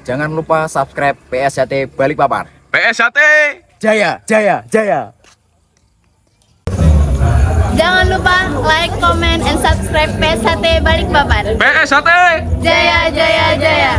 Jangan lupa subscribe PSHT Balikpapan. PSHT Jaya, jaya, jaya. Jangan lupa like, comment, and subscribe PSHT Balikpapan. PSHT Jaya, jaya, jaya.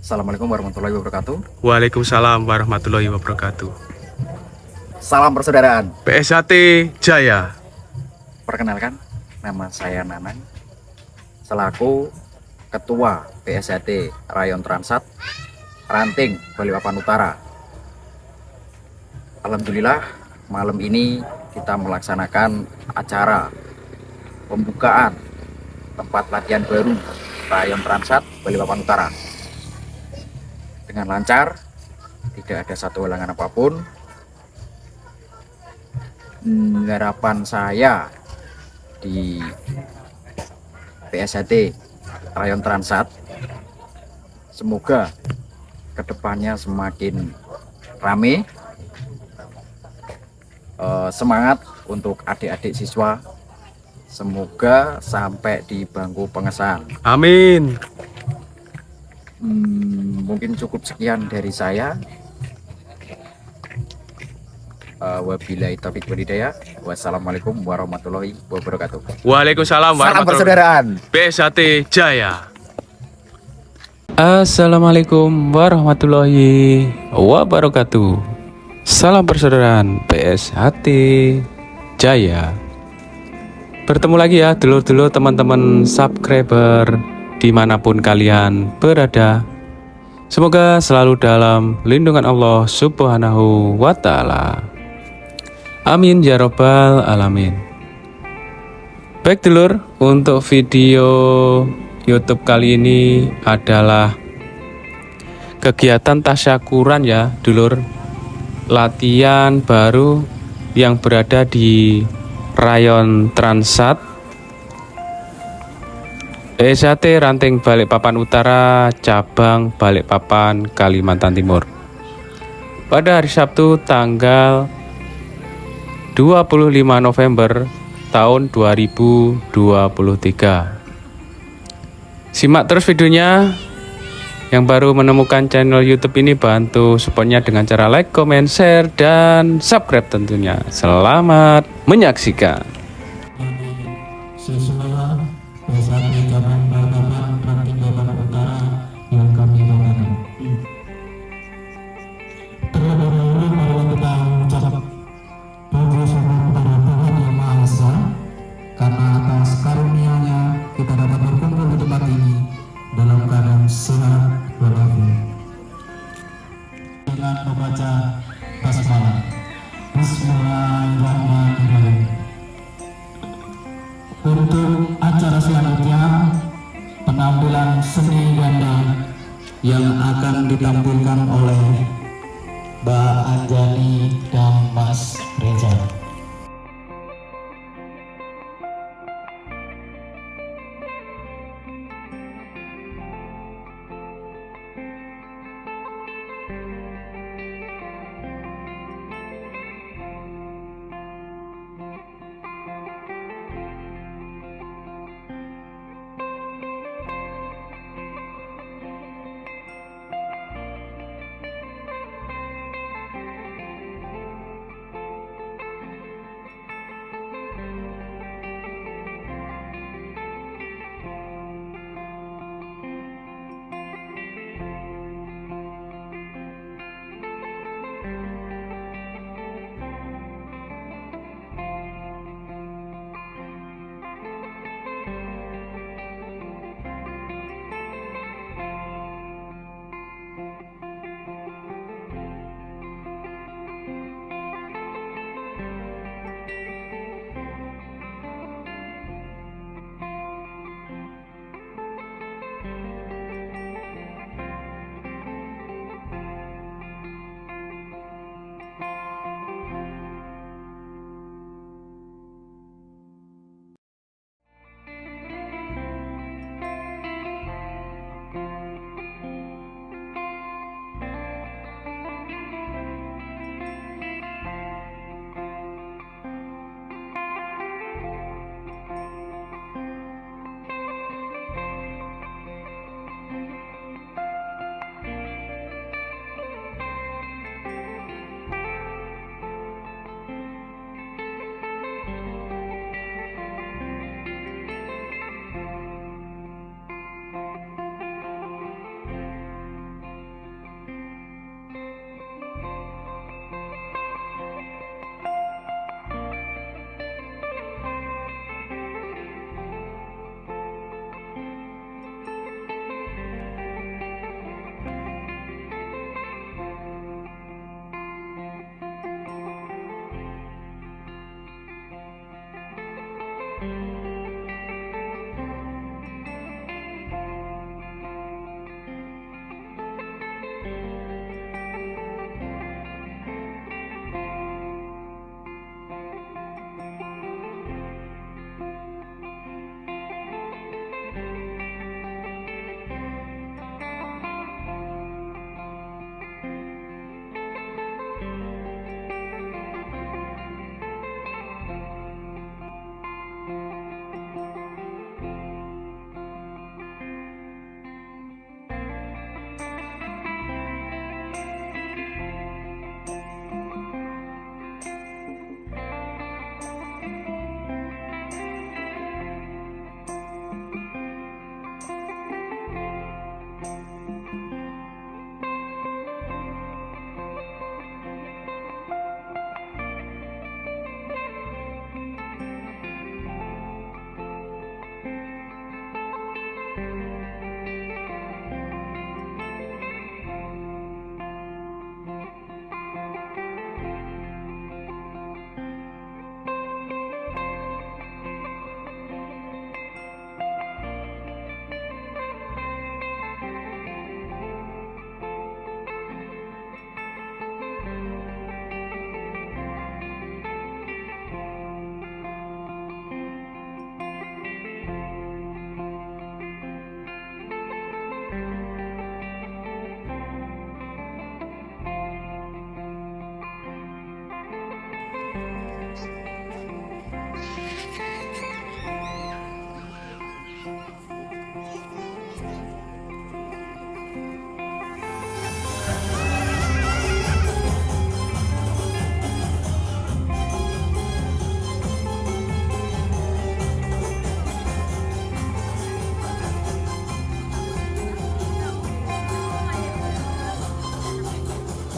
Assalamualaikum warahmatullahi wabarakatuh. Waalaikumsalam warahmatullahi wabarakatuh. Salam persaudaraan. PSHT Jaya. Perkenalkan, nama saya Nanang, selaku Ketua PSHT Rayon Transat Ranting Balikpapan Utara. Alhamdulillah, malam ini kita melaksanakan acara pembukaan tempat latihan baru Rayon Transat Balikpapan Utara dengan lancar, tidak ada satu halangan apapun. Harapan saya di PSHT Rayon Transat, semoga kedepannya semakin rame, semangat untuk adik-adik siswa, semoga sampai di bangku pengesahan. Amin. Mungkin cukup sekian dari saya. Wabillahi taufiq walhidayah. Wassalamualaikum warahmatullahi wabarakatuh. Waalaikumsalam Salam warahmatullahi persaudaraan. PSHT Jaya. Assalamualaikum warahmatullahi wabarakatuh. Salam persaudaraan PSHT Jaya. Bertemu lagi ya dulur-dulur, teman-teman subscriber dimanapun kalian berada. Semoga selalu dalam lindungan Allah Subhanahu wa Ta'ala. Amin ya robbal alamin. Baik dulur, untuk video YouTube kali ini adalah kegiatan tasyakuran ya dulur. Latihan baru yang berada di Rayon Transat PSHT Ranting Balikpapan Utara, cabang Balikpapan, Kalimantan Timur. Pada hari Sabtu tanggal 25 November tahun 2023. Simak terus videonya. Yang baru menemukan channel YouTube ini, bantu supportnya dengan cara like, comment, share, dan subscribe tentunya. Selamat menyaksikan. Siswa PSHT cabang Balikpapan Ranting Balikpapan Utara yang kami banggakan. Terlebih dahulu mari kita mengucap puji syukur kepada Tuhan Yang Maha Esa, karena atas karunia-Nya kita dapat berkumpul di tempat ini dalam keadaan sehat walafiat. Dengan membaca basmalah. Bismillahirrahmanirrahim. Untuk acara selanjutnya, penampilan seni ganda yang akan ditampilkan oleh Mbak Anjani dan Mas Reza.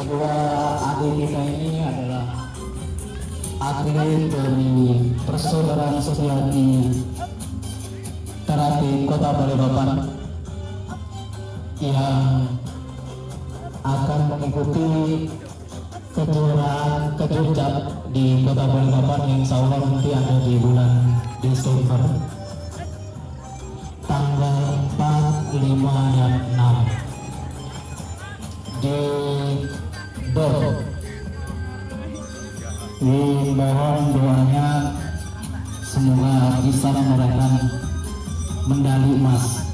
Kedua adik kita ini adalah atlet dari Persaudaraan Supriyadi Karate Kota Balikpapan yang akan mengikuti kejuaraan kejuaraan di Kota Balikpapan yang insya Allah nanti ada di bulan Desember tanggal 4, 5, dan 6 di Dor. Mohon doanya semoga bisa meraihkan medali emas.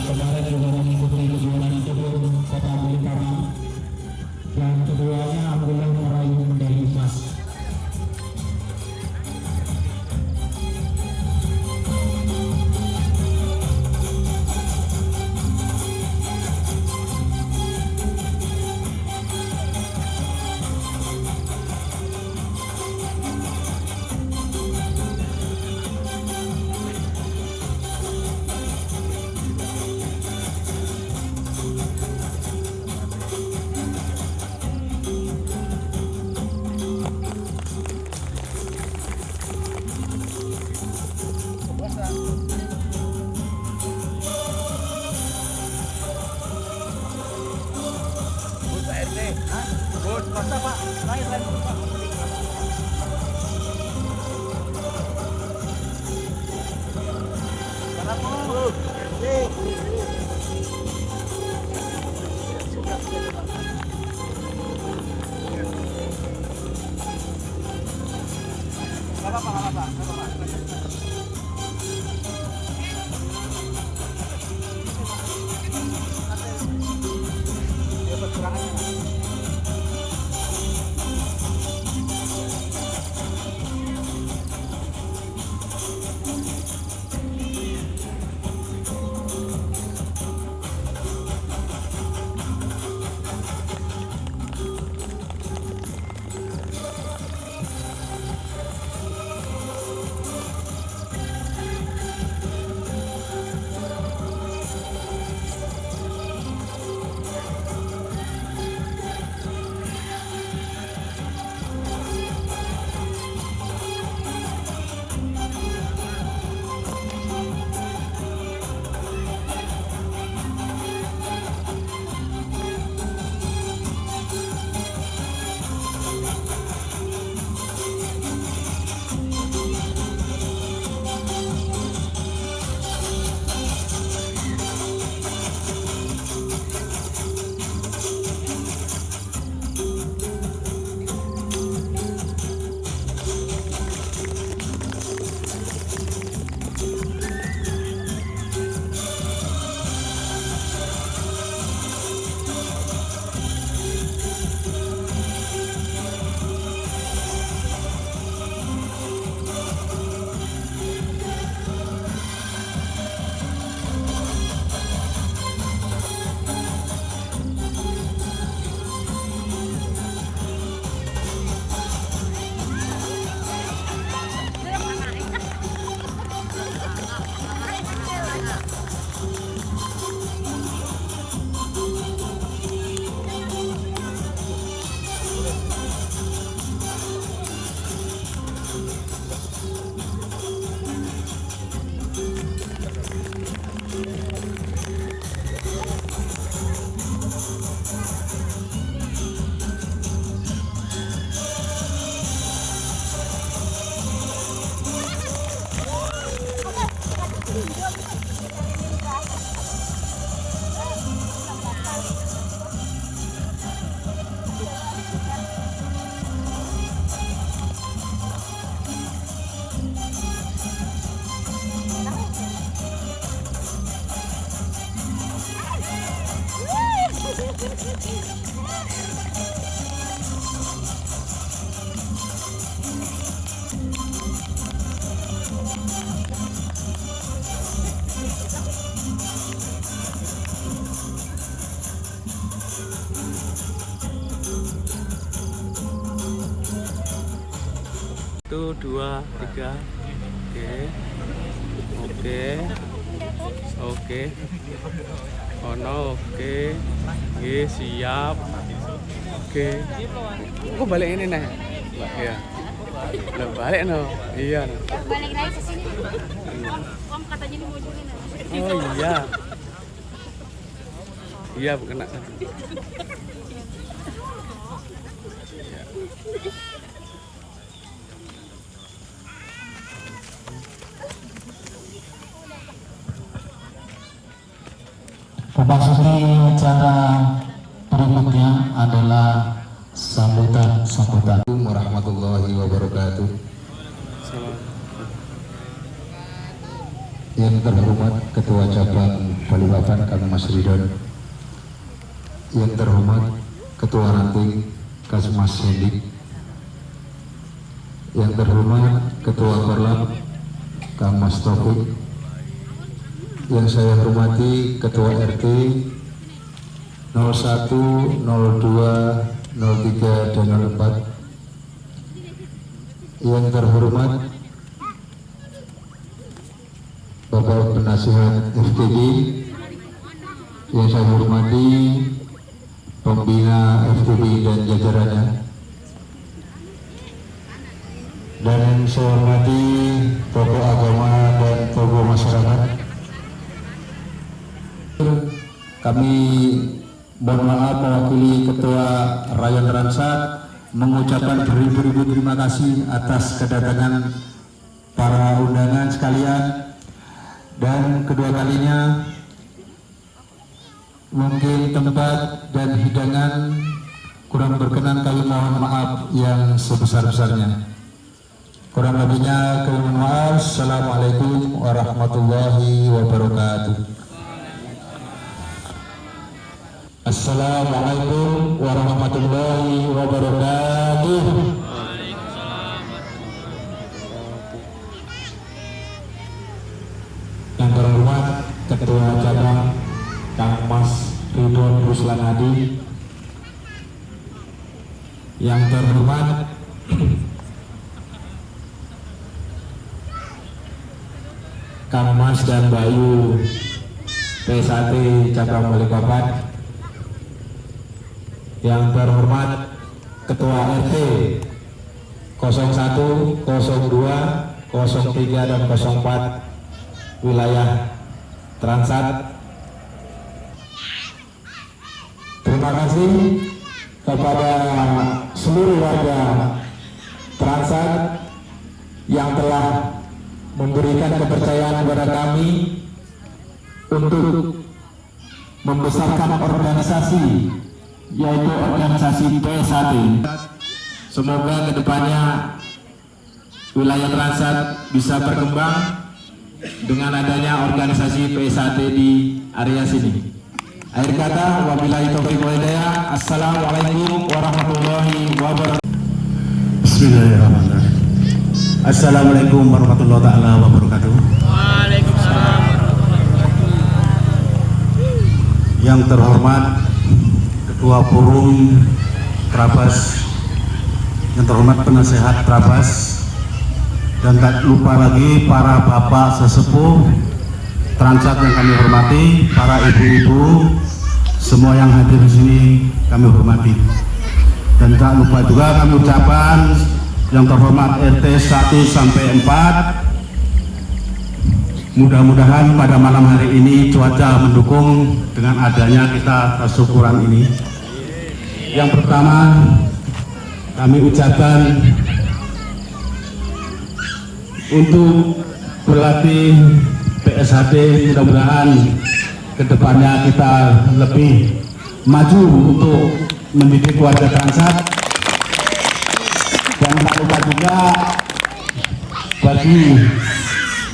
kemarin juga mengikuti kejuaraan kebun Kota Balikpapan dan keduanya alhamdulillah meraih medali emas. Satu, dua, tiga. Oke. Ono, oke. Siap. Oke. Kok balik ini nih? Iya. Udah balik no. Iya. Balik lagi ke sini. Om katanya mau join. Oh iya. Iya, kena. Memasuki acara berikutnya adalah sambutan. Assalamualaikum warahmatullahi wabarakatuh. Yang terhormat Ketua Cabang Balikpapan Kang Mas Ridwan, yang terhormat Ketua Ranting Kang Mas Hendik, yang terhormat Ketua Korlap Kang Mas Taufik, yang saya hormati Ketua RT 01, 02, 03, dan 04, yang terhormat Bapak Penasihat FTG, yang saya hormati pembina FTG dan jajarannya, dan yang saya hormati tokoh agama dan tokoh masyarakat. Kami mohon maaf mewakili Ketua Rayon Transat mengucapkan beribu-ribu terima kasih atas kedatangan para undangan sekalian, dan kedua kalinya mungkin tempat dan hidangan kurang berkenan, kami mohon maaf yang sebesar-besarnya. Kurang lebihnya kami mohon maaf. Assalamualaikum warahmatullahi wabarakatuh. Assalamualaikum warahmatullahi wabarakatuh. Yang terhormat Ketua Cabang Kang Mas Ridwan Ruslan Hadi, yang terhormat Kang Mas dan Bayu PSAT Cabang Balikpapan, yang terhormat Ketua RT 01, 02, 03, dan 04 wilayah Transat. Terima kasih kepada seluruh warga Transat yang telah memberikan kepercayaan kepada kami untuk membesarkan organisasi, yaitu organisasi PSAT. Semoga kedepannya wilayah Transat bisa berkembang dengan adanya organisasi PSAT di area sini. Akhir kata, wabillahi taufiq wal hidayah. Assalamualaikum warahmatullahi wabarakatuh. Bismillahirrahmanirrahim. Assalamualaikum warahmatullahi taala wabarakatuh. Waalaikumsalam. Yang terhormat Ketua Forum Trabas, yang terhormat penasehat Trabas, dan tak lupa lagi para bapak sesepuh Transat yang kami hormati, para ibu-ibu semua yang hadir di sini kami hormati, dan tak lupa juga kami ucapkan yang terhormat RT 1 sampai 4. Mudah-mudahan pada malam hari ini cuaca mendukung dengan adanya kita tasyukuran ini. Yang pertama kami ucapkan untuk berlatih PSAT, mudah-mudahan kedepannya kita lebih maju untuk mendidik warga Transat, dan tak lupa juga bagi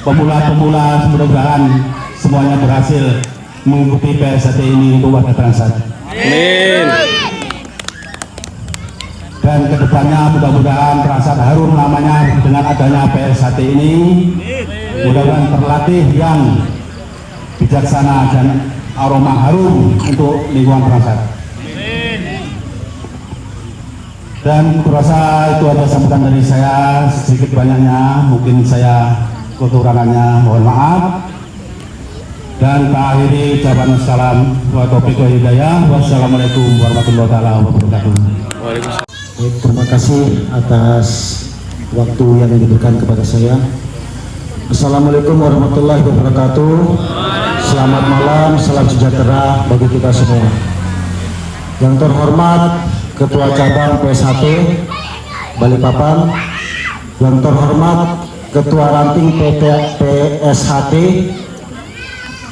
pemula-pemula, mudah-mudahan semuanya berhasil mengikuti PSAT ini untuk warga Transat. Amin. Dan kedepannya mudah-mudahan Transat harum namanya dengan adanya PSAT ini. Mudah-mudahan terlatih yang bijaksana dan aroma harum untuk lingkungan Transat. Dan kurasa itu ada sambutan dari saya, sedikit banyaknya mungkin saya kekurangannya mohon maaf. Dan tak akhiri ucapan salam wa taufiq wa hidayah. Wassalamualaikum warahmatullahi wabarakatuh. Waalaikumsalam. Baik, terima kasih atas waktu yang diberikan kepada saya. Assalamualaikum warahmatullahi wabarakatuh. Selamat malam, salam sejahtera bagi kita semua. Yang terhormat Ketua Cabang PS1 Balikpapan, yang terhormat Ketua Ranting PSHT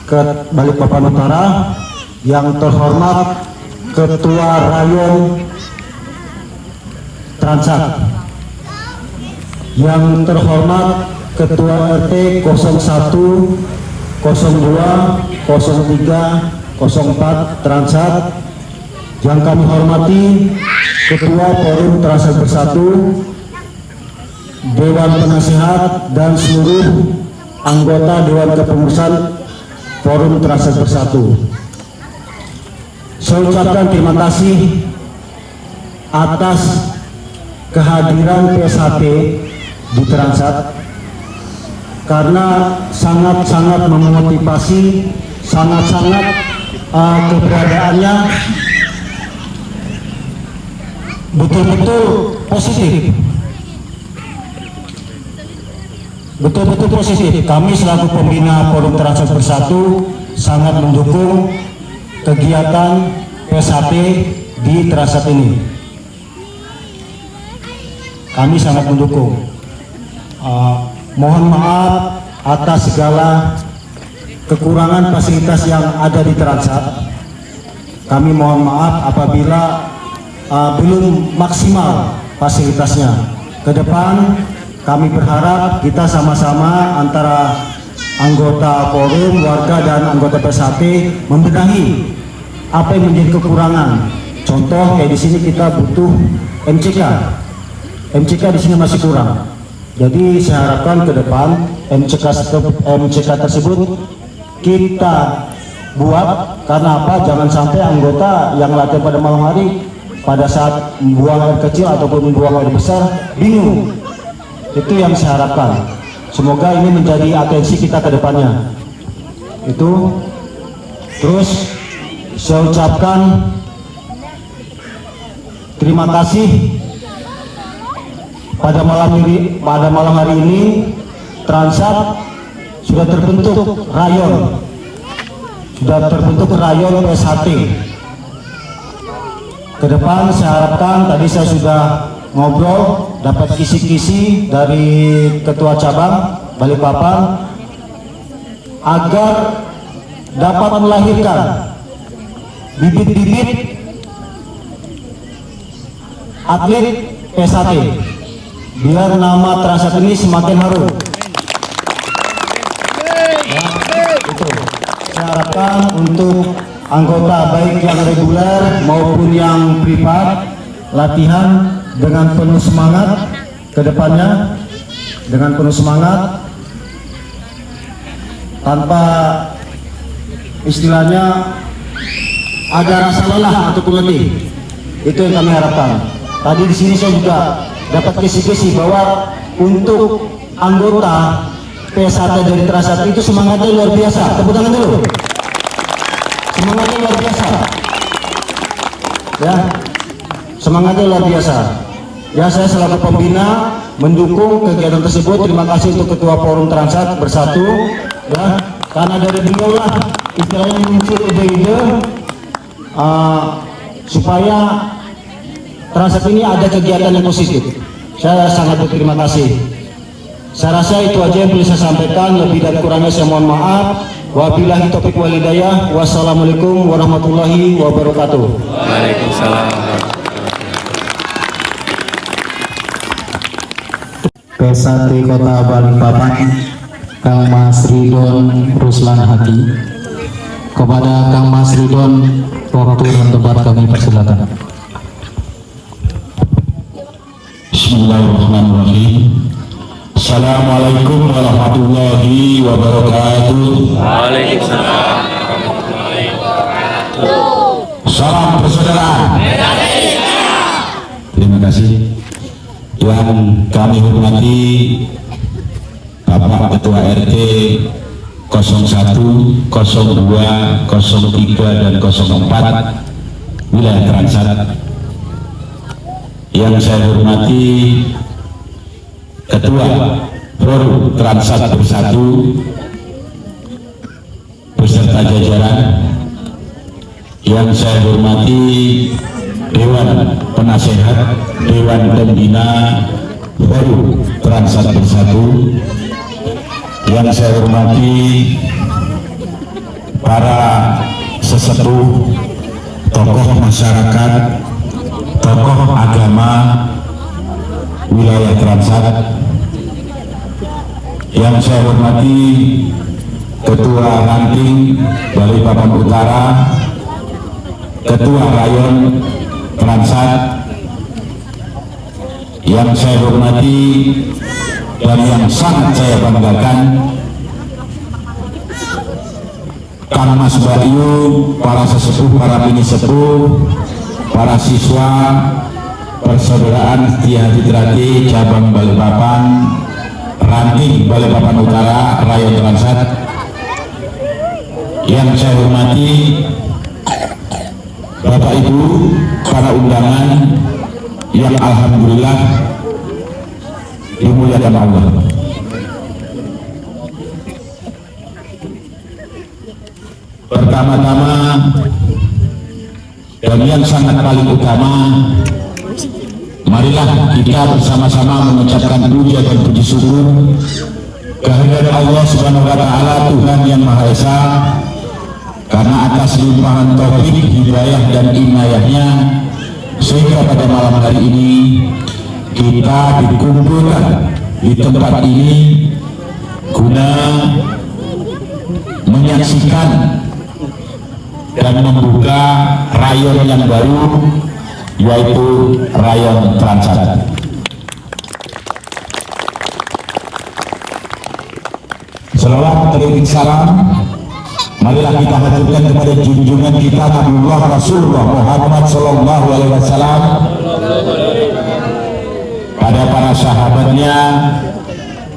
ke Balikpapan Utara, yang terhormat Ketua Rayon Transat, yang terhormat Ketua RT 01, 02, 0304 Transat. Yang kami hormati Ketua Forum Transat Bersatu, Dewan Penasehat, dan seluruh anggota Dewan Kepengurusan Forum Transat Bersatu. Saya ucapkan terima kasih atas kehadiran PSHT di Transat karena sangat-sangat memotivasi, sangat-sangat keberadaannya betul-betul positif. Betul-betul positif. Kami selaku pembina Forum Transat Bersatu sangat mendukung kegiatan PSHT di Transat ini. Kami sangat mendukung. Mohon maaf atas segala kekurangan fasilitas yang ada di Transat. Kami mohon maaf apabila belum maksimal fasilitasnya. Ke depan kami berharap kita sama-sama antara anggota forum, warga, dan anggota PSHT membenahi apa yang menjadi kekurangan. Contoh kayak di sini kita butuh MCK. MCK di sini masih kurang. Jadi saya harapkan ke depan MCK tersebut kita buat, karena apa? Jangan sampai anggota yang latihan pada malam hari pada saat buang air kecil ataupun buang air besar bingung. Itu yang saya harapkan. Semoga ini menjadi atensi kita ke depannya. Itu. Terus saya ucapkan terima kasih pada malam hari ini Transat sudah terbentuk rayon. PSHT. Ke depan saya harapkan, tadi saya sudah ngobrol, dapat kisi-kisi dari Ketua Cabang Balikpapan agar dapat melahirkan bibit-bibit atlet PSHT biar nama Transat ini semakin harum. Itu saya harapkan untuk anggota baik yang reguler maupun yang privat latihan dengan penuh semangat ke depannya, dengan penuh semangat tanpa istilahnya ada rasa lelah ataupun letih. Itu yang kami harapkan. Tadi di sini saya juga dapat kisi-kisi bahwa untuk anggota PSHT dari Transat itu semangatnya luar biasa. Tepuk tangan dulu. Semangatnya luar biasa. Ya, semangatnya luar biasa. Ya, saya selaku pembina mendukung kegiatan tersebut. Terima kasih untuk Ketua Forum Transat Bersatu. Ya, karena dari beliau lah istilahnya muncul ide-ide supaya Transat ini ada kegiatan yang positif. Saya sangat berterima kasih. Saya rasa itu aja yang bisa saya sampaikan. Lebih dan kurangnya saya mohon maaf. Wabillahi taufiq wal hidayah. Wassalamualaikum warahmatullahi wabarakatuh. Waalaikumsalam. PSHT Kota Balikpapan, Kang Mas Ridon Ruslan Hadi. Kepada Kang Mas Ridon, waktu dan tempat kami persilakan. Bismillahirrahmanirrahim. Assalamualaikum warahmatullahi wabarakatuh. Waalaikumsalam. Salam persaudaraan. Terima kasih. Yang kami hormati Bapak Ketua RT 01, 02, 03, dan 04 wilayah Transat. Yang saya hormati Ketua Forum Transat Bersatu beserta jajaran. Yang saya hormati Dewan Penasehat, Dewan Pembina Forum Transat Bersatu. Yang saya hormati para sesepuh, tokoh masyarakat, tokoh agama wilayah Transat. Yang saya hormati Ketua Ranting Balikpapan Utara, Ketua Rayon Transat, yang saya hormati dan yang sangat saya banggakan, Kang Mas Bayu, para sesepuh, para bini sepuh, para siswa Persaudaraan Setia Hati Trati cabang Balikpapan, Ranting Balikpapan Utara, Rayon Transat, yang saya hormati Bapak Ibu, para undangan yang alhamdulillah dimuliakan Allah. Pertama-tama dan yang sangat paling utama, marilah kita bersama-sama mengucapkan puja dan puji syukur kehadirat Allah Subhanahu wa Ta'ala, Tuhan yang Maha Esa, karena atas limpahan taufik, hidayah dan inayahnya sehingga pada malam hari ini kita dikumpulkan di tempat ini guna menyaksikan dan membuka rayon yang baru, yaitu Rayon Transat. Selawat dan salam marilah kita haturkan kepada junjungan kita Nabiullah Rasulullah Muhammad Sallallahu Alaihi Wasallam, pada para sahabatnya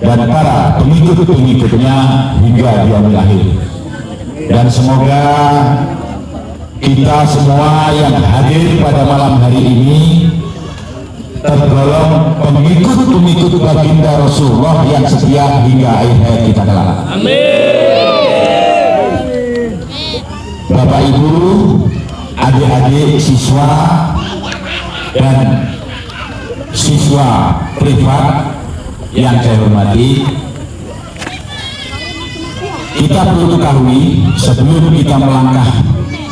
dan para pengikut-pengikutnya hingga yaumil akhir. Dan semoga kita semua yang hadir pada malam hari ini tergolong pengikut-pengikut baginda Rasulullah yang setia hingga akhir hayat kita kelak. Bapak Ibu, adik-adik siswa dan siswa privat yang saya hormati, kita perlu ketahui sebelum kita melangkah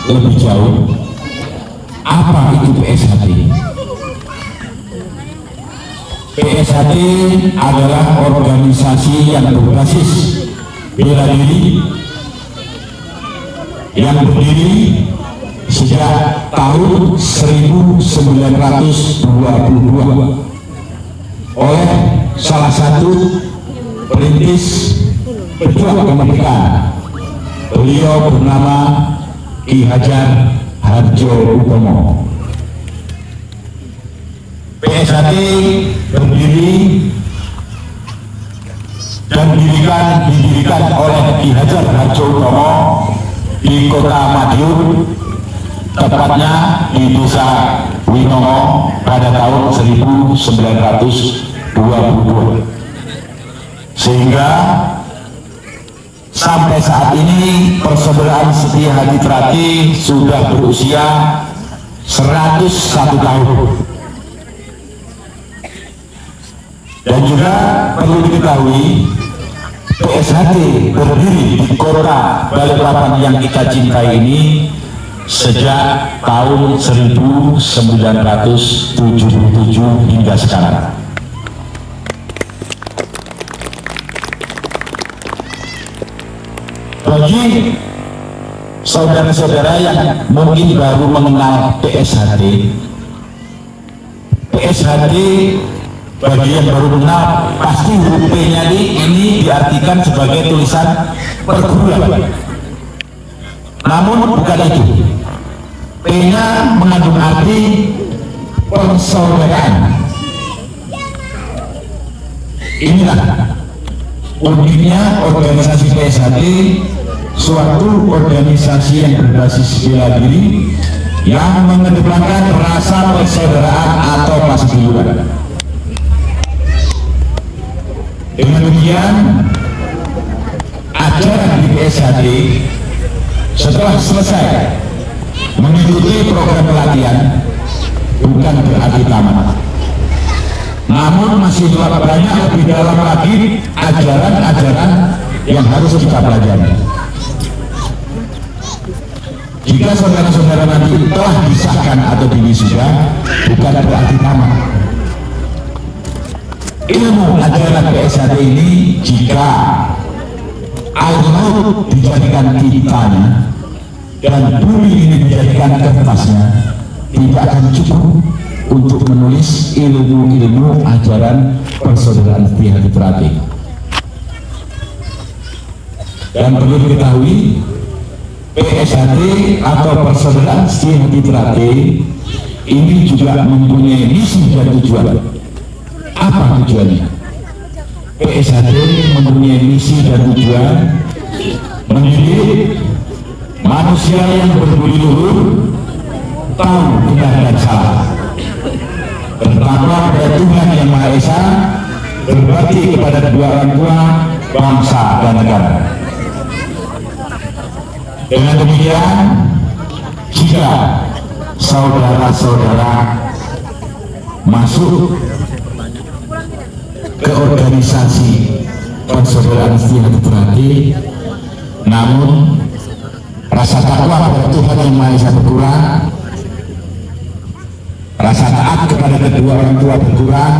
lebih jauh, apa itu PSHT? PSHT adalah organisasi yang berbasis bela diri yang berdiri sejak tahun 1922 oleh salah satu perintis pejuang kemerdekaan. Beliau bernama Ki Hajar Hardjoatmono. PSHT berdiri dan didirikan oleh Ki Hajar Hardjoatmono di Kota Madiun, tepatnya di Desa Winongo pada tahun 1922, sehingga sampai saat ini Persaudaraan Setia Hati Trati sudah berusia 101 tahun. Dan juga perlu diketahui, PSHT berdiri di Kota Balikpapan yang kita cintai ini sejak tahun 1977 hingga sekarang. Bagi saudara-saudara yang mungkin baru mengenal PSHT, bagi yang baru mengenal pasti huruf P-nya ini diartikan sebagai tulisan perguruan. Namun bukan itu. P-nya mengandung arti persaudaraan. Inilah uniknya organisasi PSHT, suatu organisasi yang berbasis bela diri yang mengedepankan rasa persaudaraan atau pasbiluran. Dengan demikian, ajaran di PSHT setelah selesai mengikuti program pelatihan bukan berarti tamat, namun masih banyak lebih dalam lagi ajaran-ajaran yang harus kita pelajari. Jika saudara-saudara nanti telah disahkan atau diwisuda, bukan berarti tamat. Ilmu ajaran PSHT ini jika air laut dijadikan tintanya dan bumi ini dijadikan kertasnya, tidak akan cukup untuk menulis ilmu-ilmu ajaran persaudaraan setia hati terati. Dan perlu diketahui, PSHT atau persaudaraan setia hati terati ini juga mempunyai misi dan tujuan. Apa tujuannya? PSHT mempunyai misi dan tujuan mendidik manusia yang berbudi luhur, tahu benar dan salah, bertakwa kepada Tuhan Yang Maha Esa, berbakti kepada kedua orang tua, bangsa dan negara. Dengan demikian, jika saudara-saudara masuk ke organisasi persaudaraan setia hati terati, namun rasa takwa kepada Tuhan Yang Maha Esa berkurang, rasa taat kepada kedua orang tua berkurang,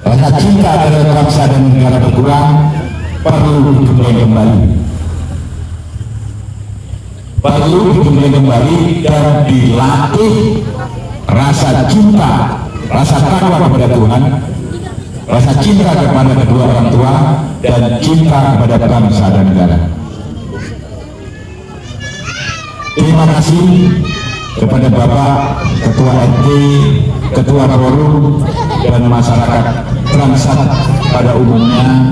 rasa cinta terhadap bangsa dan negara berkurang, perlu dimulai kembali. Perlu dimulai kembali dan dilatih rasa cinta, rasa takwa kepada Tuhan, rasa cinta kepada kedua orang tua, dan cinta kepada bangsa dan negara. Terima kasih kepada Bapak Ketua RT, Ketua Forum, dan masyarakat Transat pada umumnya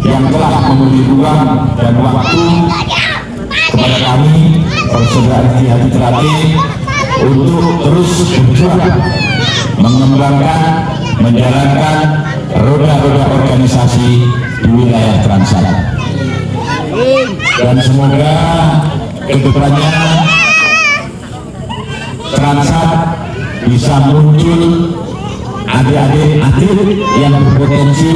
yang telah memberi ruang dan waktu kepada kami persaudaraan setia hati terati untuk terus berjuang mengembangkan, menjalankan roda-roda organisasi di wilayah Transat. Dan semoga kedepannya Transat bisa muncul adik-adik atlet yang berpotensi,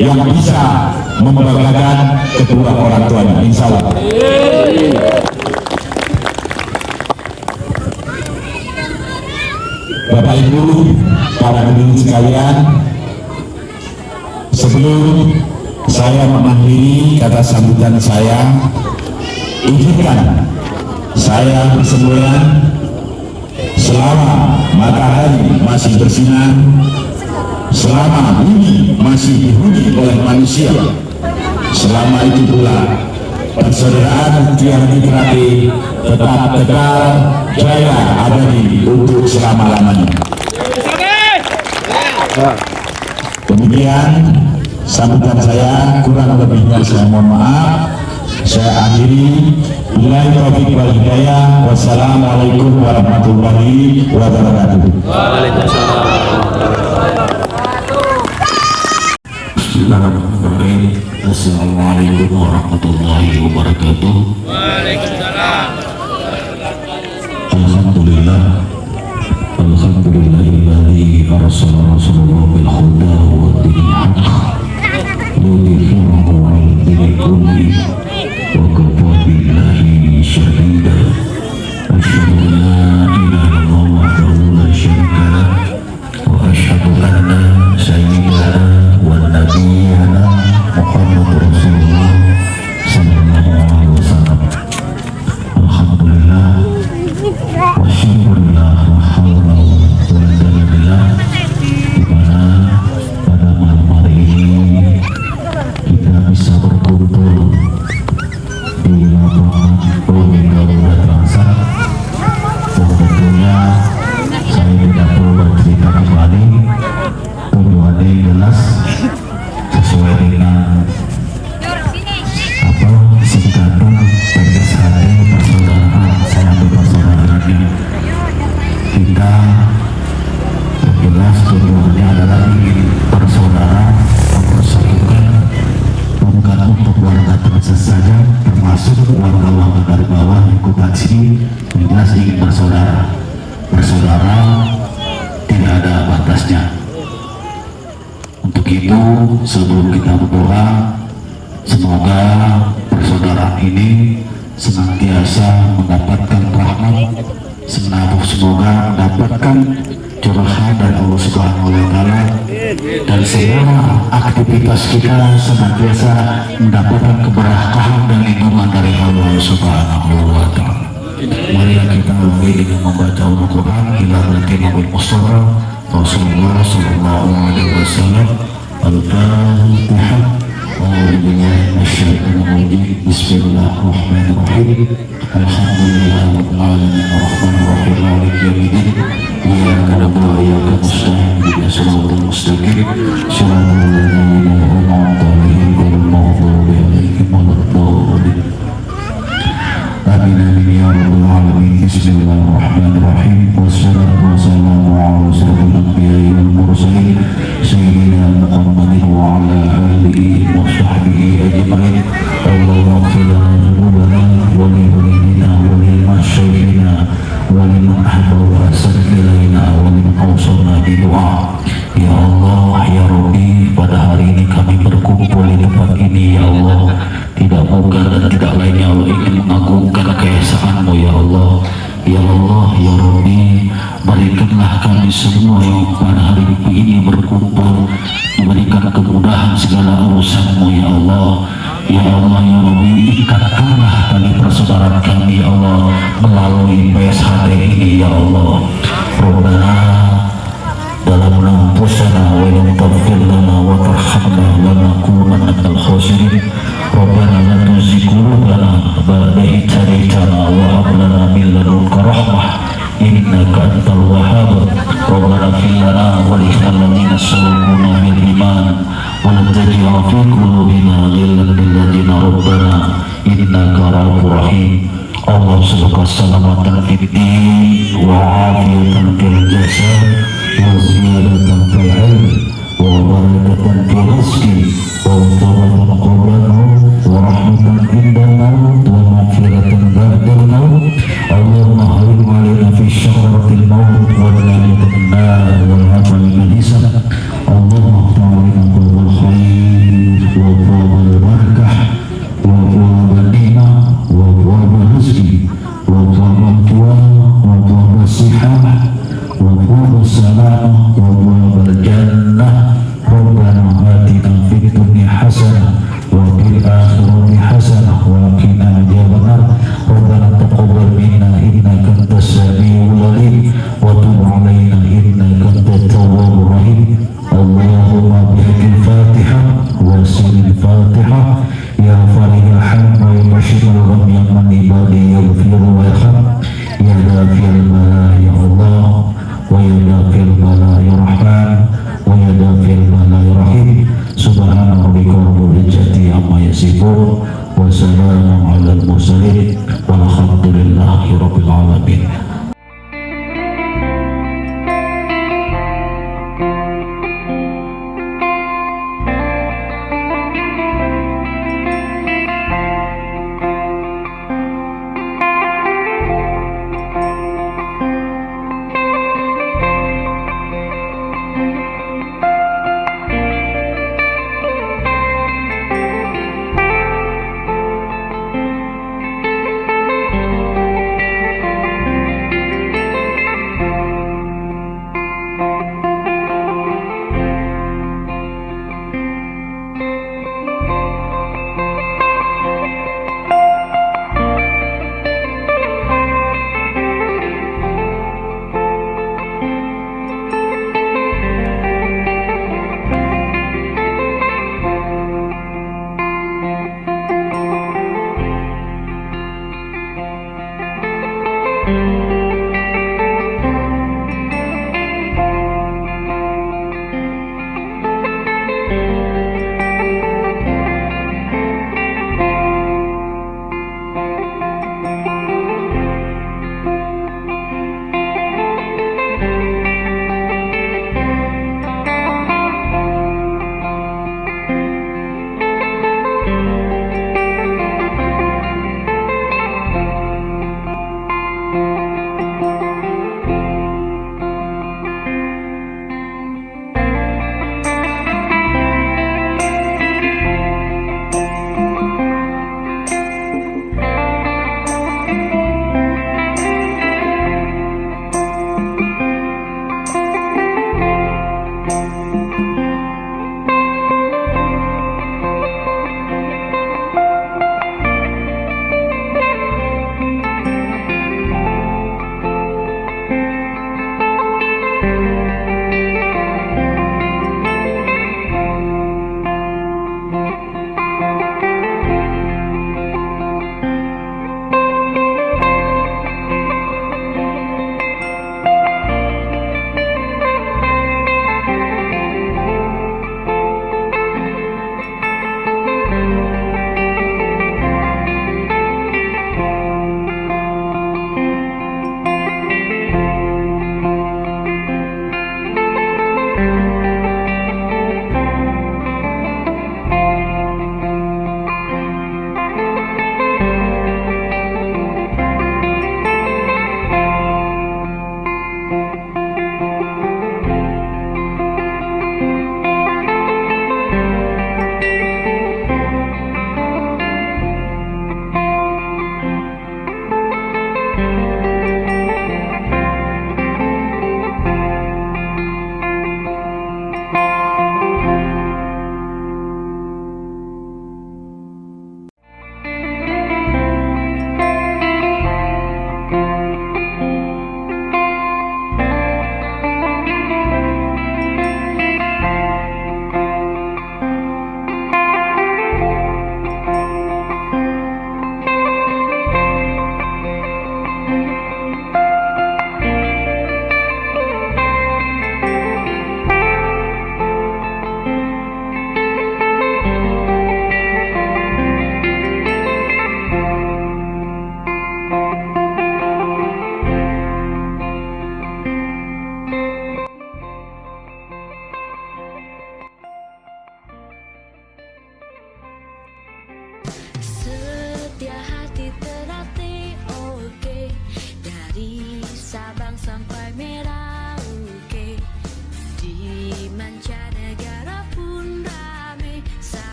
yang bisa membanggakan kedua orang tuanya, insya Allah. Bapak Ibu, para hadirin sekalian, sebelum saya mengakhiri kata sambutan saya, izinkan saya bersemboyan selama matahari masih bersinar, selama bumi masih dihuni oleh manusia, selama itu pula persaudaraan setia hati terati tetap kekal jaya abadi untuk selama-lamanya. Demikian sambutan saya, kurang lebihnya saya mohon maaf. Saya akhiri, billahi taufiq wal hidayah. Wassalamualaikum warahmatullahi wabarakatuh. Bismillahirrahmanirrahim. Assalamualaikum warahmatullahi wabarakatuh. Waalaikumsalam. Alhamdulillah, alhamdulillahilladzi arsala rasulahu bil huda wa dinil haqq yudhhiruhu 'ala dini kulli wa kafa billahi shahida. Asyhadu an la ilaha illallah wahdahu la syarika lah wa asyhadu anna sayyidana wa nabiyyana Muhammadur Rasulullah sallallahu alaihi wasallam. Alhamdulillah wa syukurillah wa haula wa quwwata illa billah. Di mana pada malam hari ini kita bisa berkumpul di lapangan Poli Garuda Transat. Dan tentunya saya tidak perlu bercerita kembali, tujuannya jelas sesuai dengan singkatan PSHT persaudaraan. Saya ambil persaudaraan ini, kita jelas tujuannya adalah ingin bersaudara, mempersatukan bukan untuk warga Transat saja, termasuk warga-warga dari bawah lingkungan sini. Jelas ingin bersaudara. Bersaudara tidak ada batasnya. Untuk itu, sebelum kita berdoa, semoga persaudaraan ini senantiasa mendapatkan rahmat, semoga mendapatkan curahan dari Allah Subhanahu wa Ta'ala, dan segala aktivitas kita senantiasa mendapatkan keberkahan dan lindungan dari Allah Subhanahu wa Ta'ala. Mari kita mulai dengan membaca Al-Quran bila berarti Nabi Mustafa Rasulullah Sallallahu Alaihi Wasallam. Al-Fatihah. Bismillahirrahmanirrahim. Alhamdulillahirrahmanirrahim. Ar-Rahmanirrahim. Maliki yaumiddin. Iyyaka na'budu wa iyyaka nasta'in. Ihdinas siratal mustaqim. Shiratal ladzina an'amta 'alaihim ghairil maghdubi 'alaihim waladdallin. Amin amin ya rabbal alamin. Bismillahirrahmanirrahim. Wassalatu wassalamu ala asyrofil anbiya'i wal mursalin sayyidina Muhammadin wa ala alihi wa sahbihi ajma'in. Allahumma ighfir lana dhunubana wa li walidina wa li masyayikhina wa liman ahbaba wa ahsana ilaina wa liman awsana bi du'a. Ya Allah, ya Rabbi, pada hari ini kami berkumpul di tempat ini ya Allah, tidak bukan dan tidak lainnya Allah ingin mengagungkan keesaan-Mu ya Allah. Ya Allah, ya Rabbi, berikanlah kami semua yang pada hari ini berkumpul, memberikan kemudahan segala urusan-Mu ya Allah. Ya Allah, ya Rabbi, ikatkanlah tali persaudaraan kami ya Allah melalui PSHT ini ya Allah. Rabbana dalam anfusana wa lam taghfir lana wa tarhamna lanakunanna minal khasirin. Rabbana la tuzigh qulubana ba'da idh hadaytana wa hab lana min ladunka rahmah innaka antal wahhab. Rabbana ighfir lana wa li ikhwanina sabaquna bil iman wa la taj'al fi qulubina ghillan lil ladzina rabbana innaka ra'ufur rahim. Allah subhanahu salamatan fid din wa afiyatan fil jasad wa ziyadatan fil ilm wa barakatan fil rizqi wa tawbatan qabla al-maut wa rahmatan inda al-maut wa maghfiratan ba'da al-maut. Allahumma harim alaina fi syakaratil maut wa na'imatan nar wal amal bil hisab. Allahumma ta'alina bil khair wa bil barakah wa bil nikmah wa bil rizqi wa bil tuwa wa bil sihah wa bil salam wa bil jannah. Rabbana atina fid dunya hasanah wa fil akhirati hasanah wa qina adzabannar. Rabbana taqabbal minna innaka antas samiul alim wa tub alaina innaka antat tawwabur rahim. Allahumma bihaqqil Fatihah wa sirril Fatihah ya farihal ham wa yashfil gham ya man ibadi yaghfir wa yarham ya dafil bala ya Allah wa ya dafil bala ya Rahman wa ya dafil bala ya Rahim. Subhana rabbika rabbil izzati amma yasifun wa salamun alal mursalin walhamdulillahi rabbil alamin.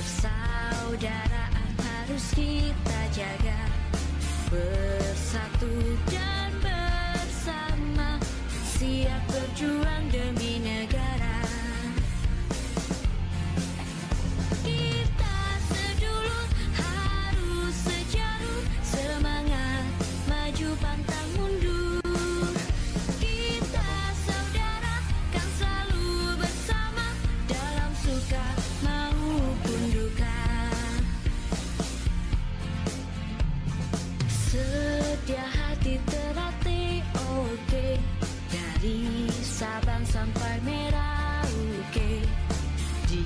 Persaudaraan harus kita jaga, bersatu dan bersama, siap berjuang demi negara. Kita sedulur harus sejalur, semangat maju pantang mundur. Kita saudara kan selalu bersama, dalam suka maupun duka. Setia hati terlatih, oke, dari Sabang sampai Merauke. Di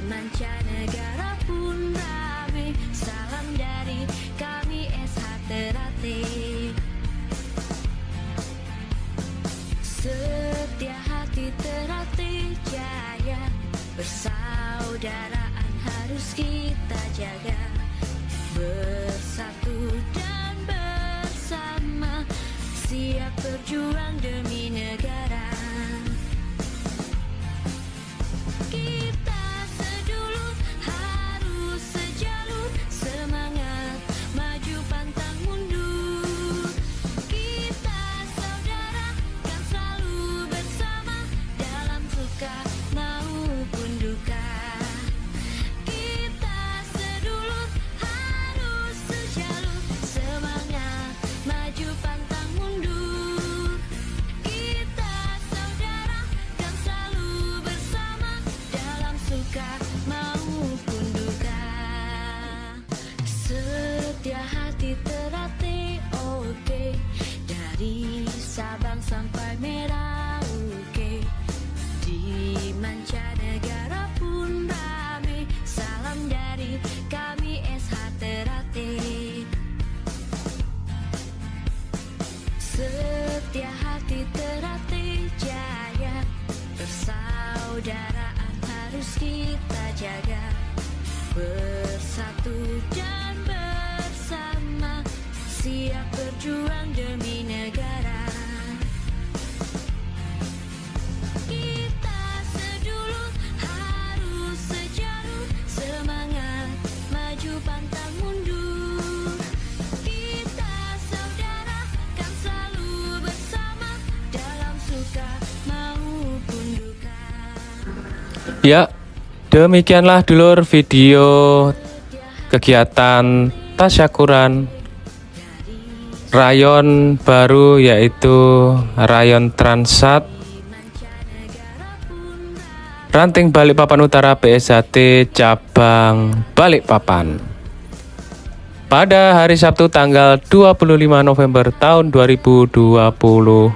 mancanegara pun rame, salam dari kami SH Ternate. Setia hati Ternate jaya, persaudaraan harus kita jaga, bersatu dan bersama, siap berjuang demi negara. Kita sedulur harus sejalur, semangat maju pantang mundur. Kita saudara kan selalu bersama, dalam suka maupun duka. Kita sedulur harus sejalur, semangat maju pantang mundur. Kita saudara kan selalu bersama, dalam suka maupun duka. Setia hati terlatih, oke, dari Sabang sampai Merauke. Di mancanegara pun rame, salam dari kami SH Ternate. Setia hati Ternate jaya, persaudaraan harus kita jaga, bersatu dan bersama, siap berjuang demi negara. Kita sedulur harus sejalur, semangat maju pantang mundur. Kita saudara kan selalu bersama, dalam suka maupun duka. Ya, demikianlah dulur video kegiatan tasyakuran rayon baru, yaitu rayon Transat Ranting Balikpapan Utara PSHT cabang Balikpapan pada hari Sabtu tanggal 25 November tahun 2023.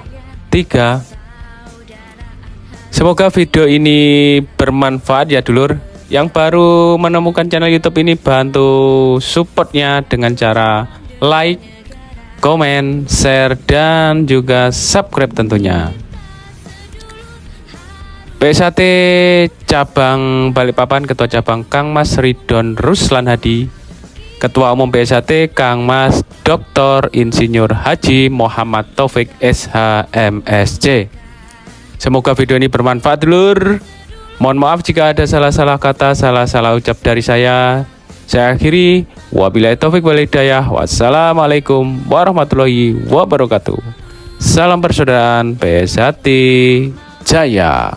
Semoga video ini bermanfaat ya dulur. Yang baru menemukan channel YouTube ini, bantu supportnya dengan cara like, komen, share, dan juga subscribe tentunya. PSHT cabang Balikpapan, Ketua Cabang Kang Mas Ridon Ruslan Hadi, Ketua Umum PSHT Kang Mas Dr. Insinyur Haji Muhammad Taufik SH MSc. Semoga video ini bermanfaat dulur. Mohon maaf jika ada salah-salah kata, salah-salah ucap dari saya. Saya akhiri, wabillahi taufik wal hidayah. Wassalamualaikum warahmatullahi wabarakatuh. Salam persaudaraan PSHT Jaya.